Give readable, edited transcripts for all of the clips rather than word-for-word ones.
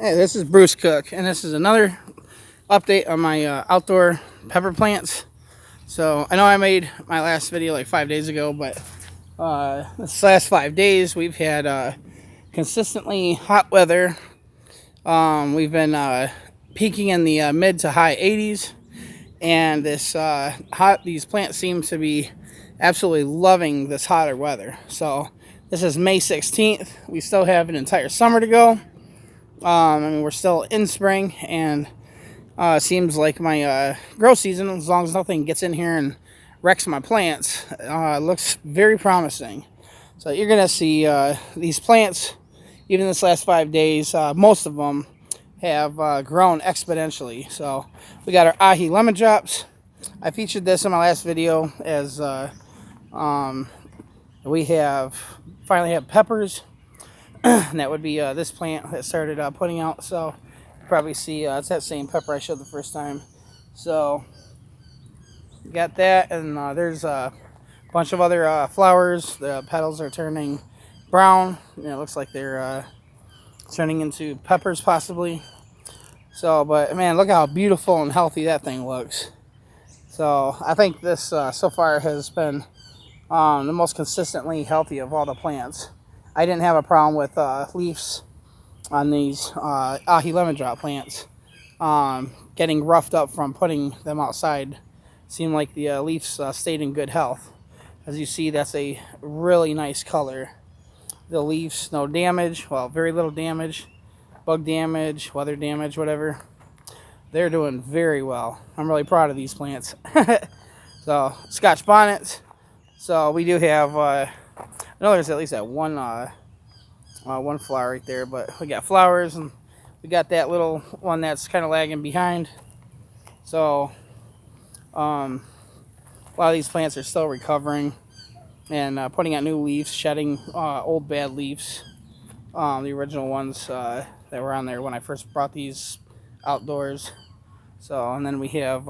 Hey, this is Bruce Cook, and this is another update on my outdoor pepper plants. So I know I made my last video like 5 days ago, but this last 5 days we've had consistently hot weather. We've been peaking in the mid to high 80s, and these plants seem to be absolutely loving this hotter weather. So this is May 16th. We still have an entire summer to go. We're still in spring, and seems like my grow season, as long as nothing gets in here and wrecks my plants, looks very promising. So you're gonna see these plants, even this last 5 days, most of them have grown exponentially. So we got our Ahi Lemon Drops. I featured this in my last video as we finally have peppers. And that would be this plant that started putting out. So you probably see it's that same pepper I showed the first time. So got that, and there's a bunch of other flowers. The petals are turning brown, and it looks like they're turning into peppers possibly. So, but man, look how beautiful and healthy that thing looks. So I think this so far has been the most consistently healthy of all the plants. I didn't have a problem with leaves on these Ahi Lemon Drop plants getting roughed up from putting them outside. Seemed like the leaves stayed in good health. As you see, that's a really nice color. The leaves, no damage, well, very little damage, bug damage, weather damage, whatever. They're doing very well. I'm really proud of these plants. So, Scotch Bonnets. So we do have, I know there's at least that one flower right there, but we got flowers, and we got that little one that's kind of lagging behind. So a lot of these plants are still recovering and putting out new leaves, shedding old bad leaves. The original ones that were on there when I first brought these outdoors. So, and then we have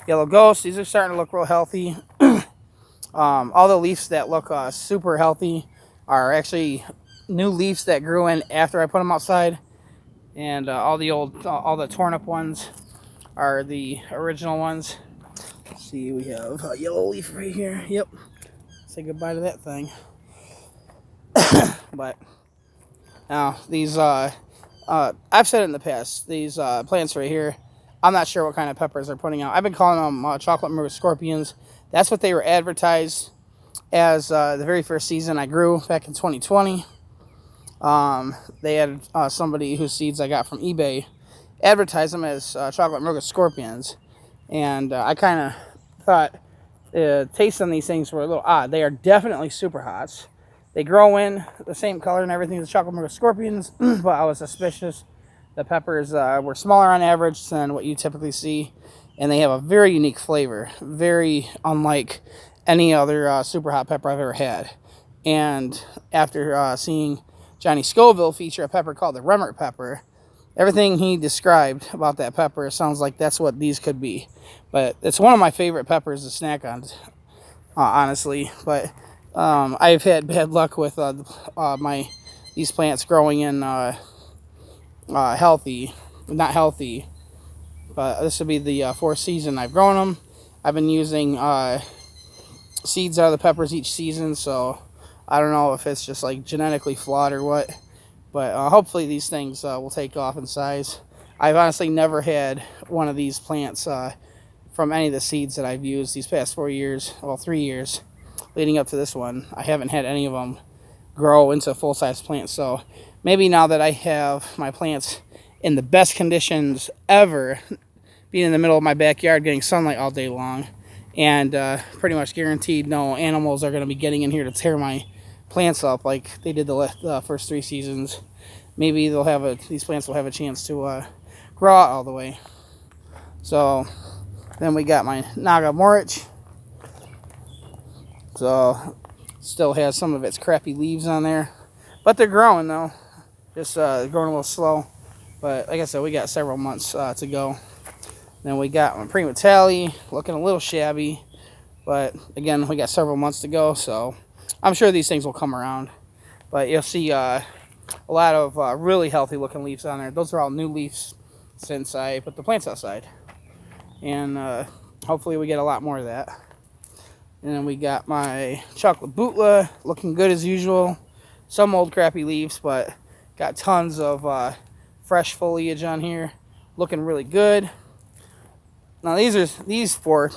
Yellow Ghost. These are starting to look real healthy. All the leaves that look super healthy are actually new leaves that grew in after I put them outside, and all the torn up ones are the original ones. Let's see, we have a yellow leaf right here. Yep. Say goodbye to that thing. But now these, I've said it in the past, these plants right here, I'm not sure what kind of peppers they're putting out. I've been calling them chocolate myrtle scorpions. That's what they were advertised as the very first season I grew back in 2020. They had somebody whose seeds I got from eBay advertise them as chocolate myrtle scorpions. And I kind of thought the taste on these things were a little odd. They are definitely super hots. They grow in the same color and everything as chocolate myrtle scorpions, but I was suspicious. The peppers were smaller on average than what you typically see, and they have a very unique flavor, very unlike any other super hot pepper I've ever had. And after seeing Johnny Scoville feature a pepper called the Remmert pepper, everything he described about that pepper sounds like that's what these could be. But it's one of my favorite peppers to snack on, honestly. But I've had bad luck with these plants growing in not healthy. But this will be the fourth season I've grown them. I've been using seeds out of the peppers each season, so I don't know if it's just like genetically flawed or what. But hopefully these things will take off in size. I've honestly never had one of these plants from any of the seeds that I've used these past 4 years, well, 3 years leading up to this one. I haven't had any of them grow into full-size plants. So maybe now that I have my plants in the best conditions ever, being in the middle of my backyard, getting sunlight all day long, and pretty much guaranteed no animals are going to be getting in here to tear my plants up like they did the first 3 seasons. Maybe these plants will have a chance to grow out all the way. So then we got my Naga Morich. So still has some of its crappy leaves on there, but they're growing though. Just growing a little slow. But like I said, we got several months to go. Then we got my Prima Tally, looking a little shabby, but again, we got several months to go, so I'm sure these things will come around. But you'll see a lot of really healthy looking leaves on there. Those are all new leaves since I put the plants outside. And hopefully we get a lot more of that. And then we got my chocolate bootla, looking good as usual. Some old crappy leaves, but got tons of fresh foliage on here, looking really good. Now these four,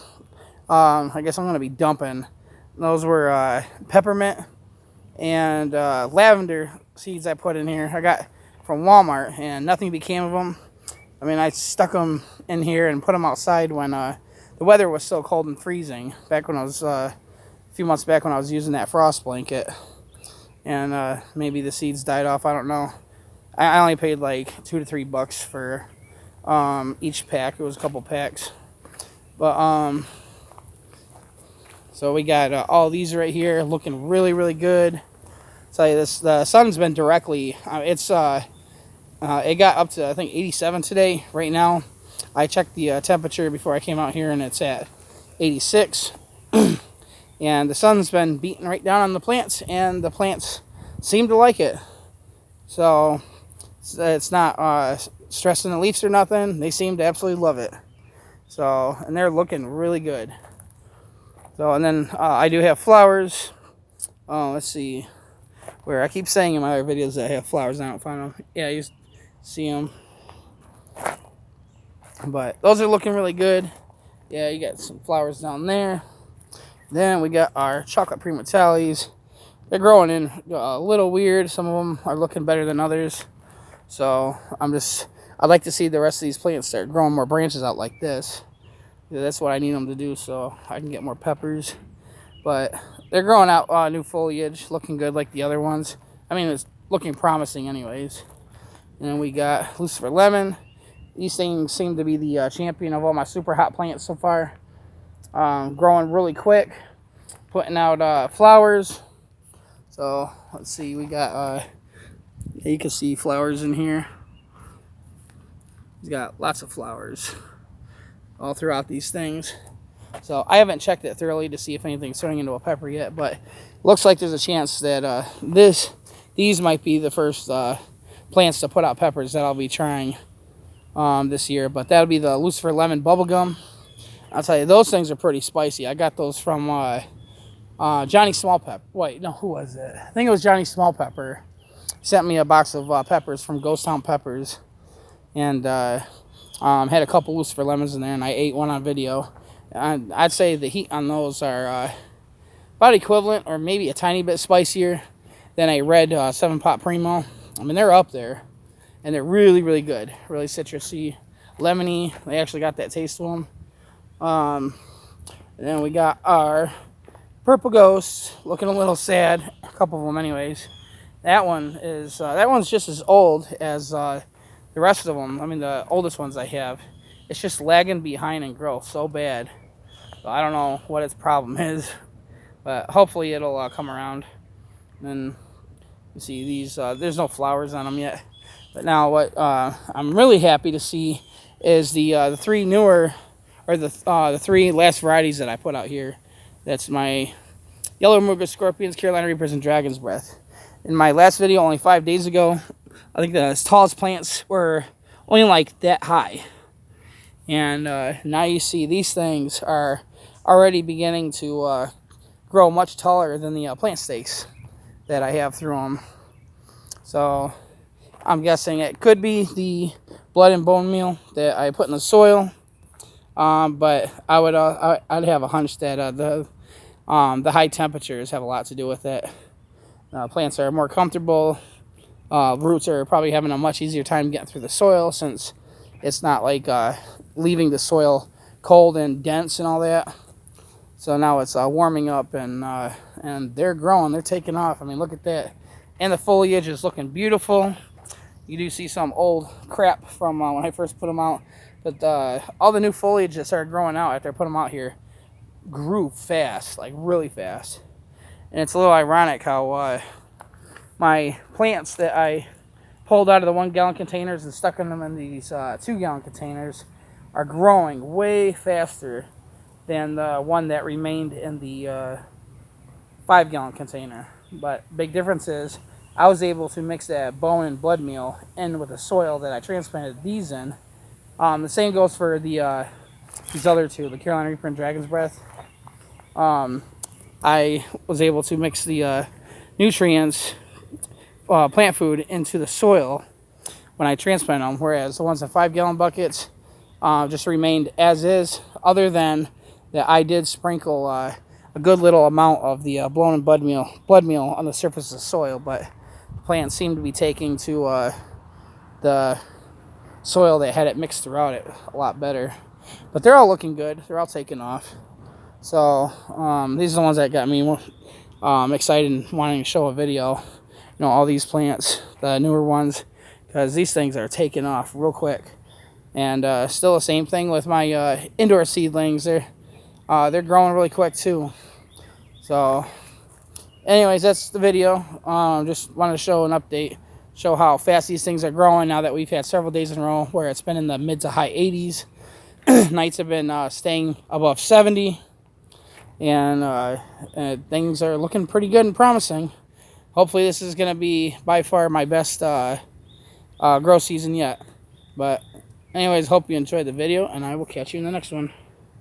I guess I'm gonna be dumping. Those were peppermint and lavender seeds I put in here. I got from Walmart, and nothing became of them. I mean, I stuck them in here and put them outside when the weather was so cold and freezing. Back when I was a few months back when I was using that frost blanket, and maybe the seeds died off. I don't know. I only paid like $2 to $3 for each pack. It was a couple packs, but so we got all these right here, looking really, really good. Tell you this, the sun's been directly. It got up to I think 87 today. Right now, I checked the temperature before I came out here, and it's at 86. And the sun's been beating right down on the plants, and the plants seem to like it. So it's not stressing the leaves or nothing. They seem to absolutely love it. So, and they're looking really good. So, and then I do have flowers. Oh, let's see. Where I keep saying in my other videos that I have flowers, I don't find them. Yeah, you see them. But those are looking really good. Yeah, you got some flowers down there. Then we got our chocolate primotales. They're growing in a little weird. Some of them are looking better than others. So I'd like to see the rest of these plants start growing more branches out like this. Yeah, that's what I need them to do so I can get more peppers. But they're growing out new foliage, looking good like the other ones. I mean, it's looking promising anyways. And then we got Lucifer Lemon. These things seem to be the champion of all my super hot plants so far. Growing really quick, putting out flowers. So let's see, we got you can see flowers in here. He's got lots of flowers all throughout these things. So I haven't checked it thoroughly to see if anything's turning into a pepper yet, but looks like there's a chance that these might be the first plants to put out peppers that I'll be trying this year. But that'll be the Lucifer Lemon Bubblegum. I'll tell you, those things are pretty spicy. I got those from Johnny Smallpepper. Wait, no, who was it? I think it was Johnny Smallpepper. He sent me a box of peppers from Ghost Town Peppers, and had a couple Lucifer Lemons in there, and I ate one on video. I'd say the heat on those are about equivalent or maybe a tiny bit spicier than a red 7-Pot Primo. I mean, they're up there, and they're really, really good. Really citrusy, lemony. They actually got that taste to them. And then we got our Purple Ghost, looking a little sad. A couple of them anyways. That one's just as old as the rest of them. I mean, the oldest ones I have. It's just lagging behind in growth so bad. So I don't know what its problem is, but hopefully it'll come around. And then you see these, there's no flowers on them yet. But now what I'm really happy to see is the three newer, or the three last varieties that I put out here. That's my Yellow Muga Scorpions, Carolina Reapers, and Dragon's Breath. In my last video, only 5 days ago, I think the tallest plants were only like that high. And now you see these things are already beginning to grow much taller than the plant stakes that I have through them. So I'm guessing it could be the blood and bone meal that I put in the soil. But I'd have a hunch that the high temperatures have a lot to do with it. Plants are more comfortable. Roots are probably having a much easier time getting through the soil since it's not like leaving the soil cold and dense and all that. So now it's warming up, and they're growing. They're taking off. I mean, look at that. And the foliage is looking beautiful. You do see some old crap from when I first put them out. But all the new foliage that started growing out after I put them out here grew fast, like really fast. And it's a little ironic how my plants that I pulled out of the 1-gallon containers and stuck them in these 2-gallon containers are growing way faster than the one that remained in the 5-gallon container. But big difference is I was able to mix that bone and blood meal in with the soil that I transplanted these in. The same goes for the these other two, the Carolina Reaper and Dragon's Breath. I was able to mix the nutrients, plant food, into the soil when I transplanted them, whereas the ones in 5-gallon buckets just remained as is, other than that I did sprinkle a good little amount of the blown blood meal on the surface of the soil, but the plants seemed to be taking to the soil that had it mixed throughout it a lot better. But they're all looking good. They're all taking off. So these are the ones that got me excited and wanting to show a video. All these plants, the newer ones, because these things are taking off real quick. And still the same thing with my indoor seedlings. They're growing really quick too. So anyways, that's the video. Just wanted to show an update, show how fast these things are growing now that we've had several days in a row where it's been in the mid to high 80s. Nights have been staying above 70. And things are looking pretty good and promising. Hopefully this is going to be by far my best grow season yet. But anyways, hope you enjoyed the video, and I will catch you in the next one.